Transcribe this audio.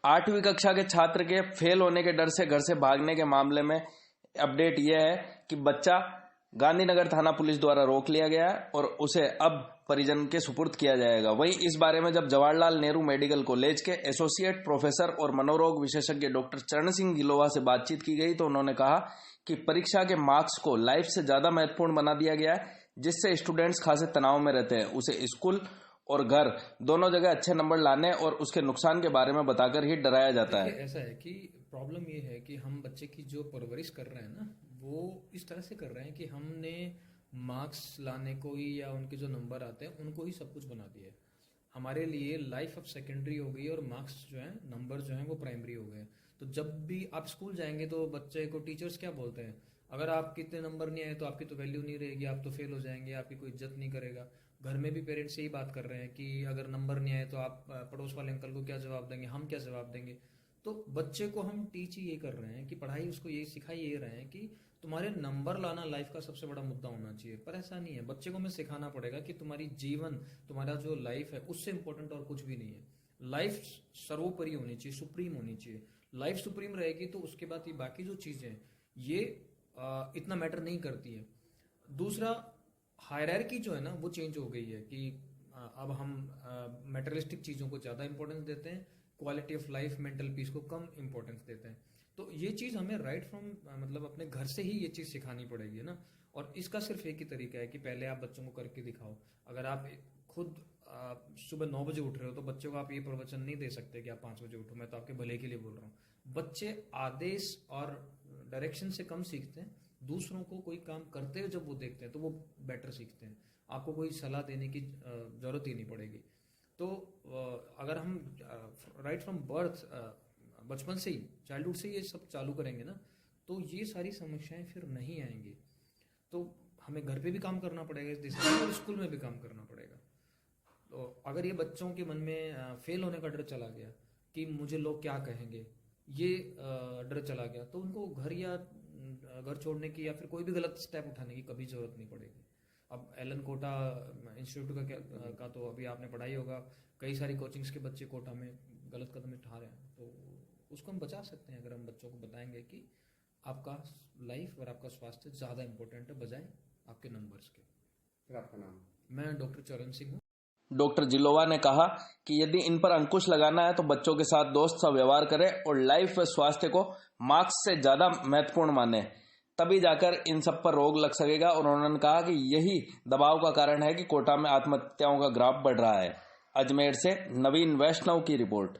8वीं कक्षा के छात्र के फेल होने के डर से घर से भागने के मामले में अपडेट यह है कि बच्चा गांधीनगर थाना पुलिस द्वारा रोक लिया गया है और उसे अब परिजन के सुपुर्द किया जाएगा। वहीं इस बारे में जब जवाहरलाल नेहरू मेडिकल कॉलेज के एसोसिएट प्रोफेसर और मनोरोग विशेषज्ञ डॉक्टर चरण सिंह गिलोवा से बातचीत की गई तो उन्होंने कहा कि परीक्षा के मार्क्स को लाइफ से ज्यादा महत्वपूर्ण बना दिया गया है, जिससे स्टूडेंट्स खासे तनाव में रहते हैं। उसे स्कूल और घर दोनों जगह अच्छे नंबर लाने और उसके नुकसान के बारे में बताकर ही डराया जाता है। ऐसा है कि प्रॉब्लम ये है कि हम बच्चे की जो परवरिश कर रहे हैं ना, वो इस तरह से कर रहे हैं कि हमने मार्क्स लाने को ही या उनके जो नंबर आते हैं उनको ही सब कुछ बना दिया है। हमारे लिए लाइफ अब सेकेंडरी हो गई है और मार्क्स जो है, नंबर जो है वो प्राइमरी हो गए। तो जब भी आप स्कूल जाएंगे तो बच्चे को टीचर्स क्या बोलते हैं, अगर आपके इतने नंबर नहीं आए तो आपकी तो वैल्यू नहीं रहेगी, आप तो फेल हो जाएंगे, आपकी कोई इज्जत नहीं करेगा। घर में भी पेरेंट्स यही बात कर रहे हैं कि अगर नंबर नहीं आए तो आप पड़ोस वाले अंकल को क्या जवाब देंगे, हम क्या जवाब देंगे। तो बच्चे को हम टीच ही ये कर रहे हैं कि पढ़ाई उसको ये सिखा ये रहे हैं कि तुम्हारे नंबर लाना लाइफ का सबसे बड़ा मुद्दा होना चाहिए, पर ऐसा नहीं है। बच्चे को हमें सिखाना पड़ेगा कि तुम्हारी जीवन, तुम्हारा जो लाइफ है उससे इंपॉर्टेंट और कुछ भी नहीं है। लाइफ सर्वोपरि होनी चाहिए, सुप्रीम होनी चाहिए। लाइफ सुप्रीम रहेगी तो उसके बाद ये बाकी जो चीजें ये इतना मैटर नहीं करती है। दूसरा, हायरार्की जो है ना वो चेंज हो गई है कि अब हम मेटेरियलिस्टिक चीज़ों को ज़्यादा इंपॉर्टेंस देते हैं, quality of life, mental peace को कम इंपॉर्टेंस देते हैं। तो ये चीज़ हमें राइट फ्रॉम मतलब अपने घर से ही ये चीज़ सिखानी पड़ेगी ना। और इसका सिर्फ एक ही तरीका है कि पहले आप बच्चों को करके दिखाओ। अगर आप खुद सुबह 9 बजे उठ रहे हो तो बच्चों को आप ये प्रवचन नहीं दे सकते कि आप 5 बजे उठो, मैं तो आपके भले के लिए बोल रहा हूँ। बच्चे आदेश और डायरेक्शन से कम सीखते हैं, दूसरों को कोई काम करते हुए जब वो देखते हैं तो वो बेटर सीखते हैं। आपको कोई सलाह देने की जरूरत ही नहीं पड़ेगी। तो अगर हम राइट फ्रॉम बर्थ, बचपन से ही, चाइल्डहुड से ये सब चालू करेंगे ना, तो ये सारी समस्याएं फिर नहीं आएंगी। तो हमें घर पे भी काम करना पड़ेगा इस दिशा में और स्कूल में भी काम करना पड़ेगा। तो अगर ये बच्चों के मन में फेल होने का डर चला गया कि मुझे लोग क्या कहेंगे, ये डर चला गया, तो उनको घर छोड़ने की या फिर कोई भी गलत स्टेप उठाने की कभी जरूरत नहीं पड़ेगी। अब एलन कोटा इंस्टीट्यूट का तो अभी आपने पढ़ा ही होगा, कई सारी कोचिंग्स के बच्चे कोटा में गलत कदम उठा रहे हैं। तो उसको हम बचा सकते हैं अगर हम बच्चों को बताएंगे कि आपका लाइफ और आपका स्वास्थ्य ज़्यादा इंपॉर्टेंट है बजाय आपके नंबर्स के। फिर आपका नाम? मैं डॉक्टर चरण सिंह हूँ। डॉक्टर जिलोवा ने कहा कि यदि इन पर अंकुश लगाना है तो बच्चों के साथ दोस्त सा व्यवहार करें और लाइफ व स्वास्थ्य को मार्क्स से ज्यादा महत्वपूर्ण माने, तभी जाकर इन सब पर रोक लग सकेगा। और उन्होंने कहा कि यही दबाव का कारण है कि कोटा में आत्महत्याओं का ग्राफ बढ़ रहा है। अजमेर से नवीन वैष्णव की रिपोर्ट।